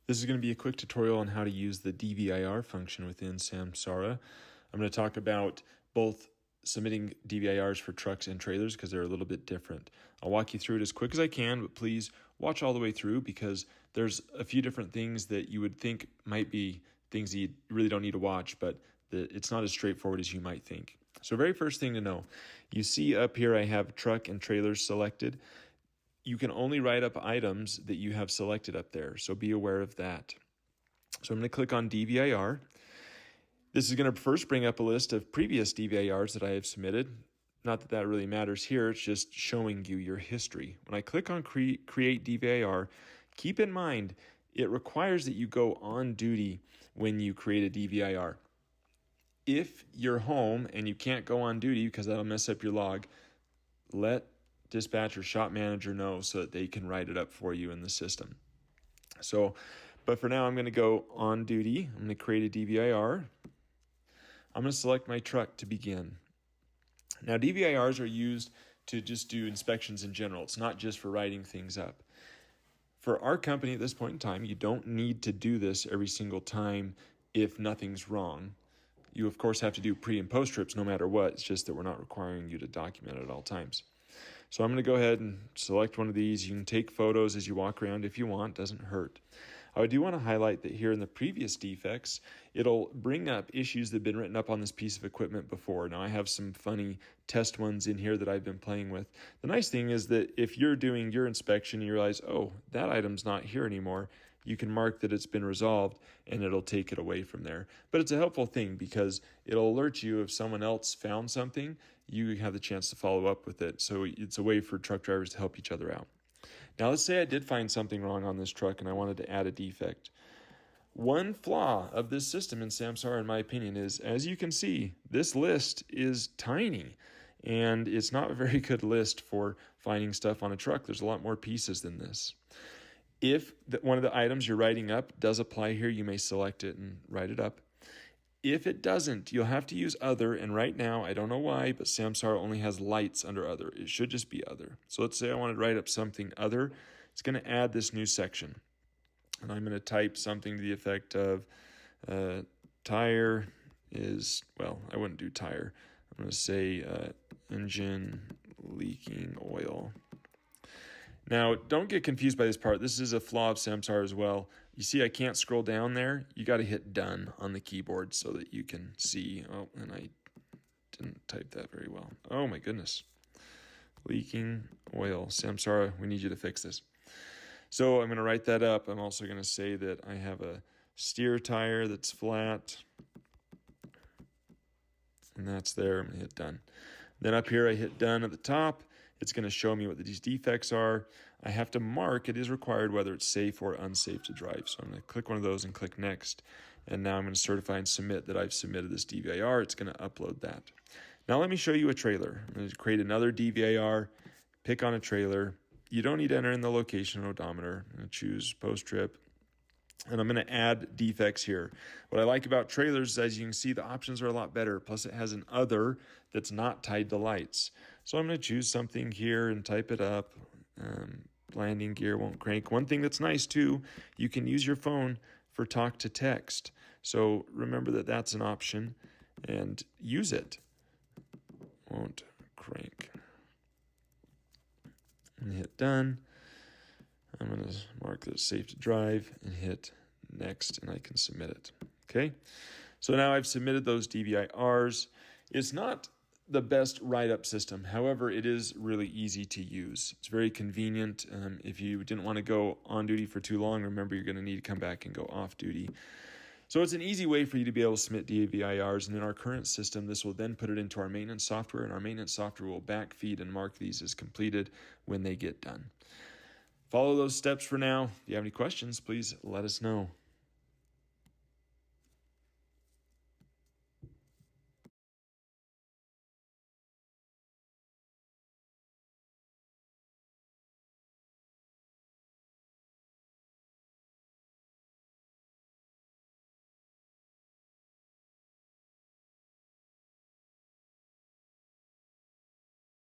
This is going to be a quick tutorial on how to use the DVIR function within Samsara. I'm going to talk about both submitting DVIRs for trucks and trailers because they're a little bit different. I'll walk you through it as quick as I can, but please watch all the way through because there's a few different things that you would think might be things that you really don't need to watch, but it's not as straightforward as you might think. So very first thing to know, you see up here I have truck and trailers selected. You can only write up items that you have selected up there, so be aware of that. So I'm going to click on DVIR. This is going to first bring up a list of previous DVIRs that I have submitted. Not that that really matters here, it's just showing you your history. When I click on Create DVIR, keep in mind it requires that you go on duty when you create a DVIR. If you're home and you can't go on duty because that'll mess up your log, let dispatch or shop manager know so that they can write it up for you in the system. But for now, I'm going to go on duty. I'm going to create a DVIR. I'm going to select my truck to begin. Now, DVIRs are used to just do inspections in general. It's not just for writing things up. For our company at this point in time, you don't need to do this every single time if nothing's wrong. You, of course, have to do pre and post trips no matter what. It's just that we're not requiring you to document it at all times. So I'm going to go ahead and select one of these. You can take photos as you walk around if you want. Doesn't hurt. I do want to highlight that here in the previous defects, it'll bring up issues that have been written up on this piece of equipment before. Now, I have some funny test ones in here that I've been playing with. The nice thing is that if you're doing your inspection and you realize, oh, that item's not here anymore, you can mark that it's been resolved and it'll take it away from there. But it's a helpful thing because it'll alert you if someone else found something, you have the chance to follow up with it. So it's a way for truck drivers to help each other out. Now, let's say I did find something wrong on this truck and I wanted to add a defect. One flaw of this system in Samsara, in my opinion, is, as you can see, this list is tiny. And it's not a very good list for finding stuff on a truck. There's a lot more pieces than this. If one of the items you're writing up does apply here, you may select it and write it up. If it doesn't, you'll have to use other, and right now, I don't know why, but Samsara only has lights under other. It should just be other. So let's say I want to write up something other. It's going to add this new section. And I'm going to type something to the effect of tire is, well, I wouldn't do tire. I'm going to say engine leaking oil. Now, don't get confused by this part. This is a flaw of Samsara as well. You see I can't scroll down there. You got to hit done on the keyboard so that you can see. Oh, and I didn't type that very well. Oh my goodness. Leaking oil. Samsara, we need you to fix this. So I'm going to write that up. I'm also going to say that I have a steer tire that's flat. And that's there. I'm going to hit done. Then up here I hit done at the top. It's going to show me what these defects are. I have to mark, it is required, whether it's safe or unsafe to drive. So I'm going to click one of those and click next. And now I'm going to certify and submit that I've submitted this DVIR. It's going to upload that. Now let me show you a trailer. I'm going to create another DVIR, pick on a trailer. You don't need to enter in the location odometer. I'm going to choose post trip. And I'm going to add defects here. What I like about trailers is, as you can see, the options are a lot better. Plus, it has an other that's not tied to lights. So I'm going to choose something here and type it up. Landing gear won't crank. One thing that's nice, too, you can use your phone for talk to text. So remember that that's an option and use it. Won't crank. And hit done. I'm going to mark that it's safe to drive and hit next, and I can submit it. Okay, so now I've submitted those DVIRs. It's not the best write-up system. However, it is really easy to use. It's very convenient. If you didn't want to go on duty for too long, remember you're going to need to come back and go off duty. So it's an easy way for you to be able to submit DVIRs, and in our current system, this will then put it into our maintenance software, and our maintenance software will backfeed and mark these as completed when they get done. Follow those steps for now. If you have any questions, please let us know.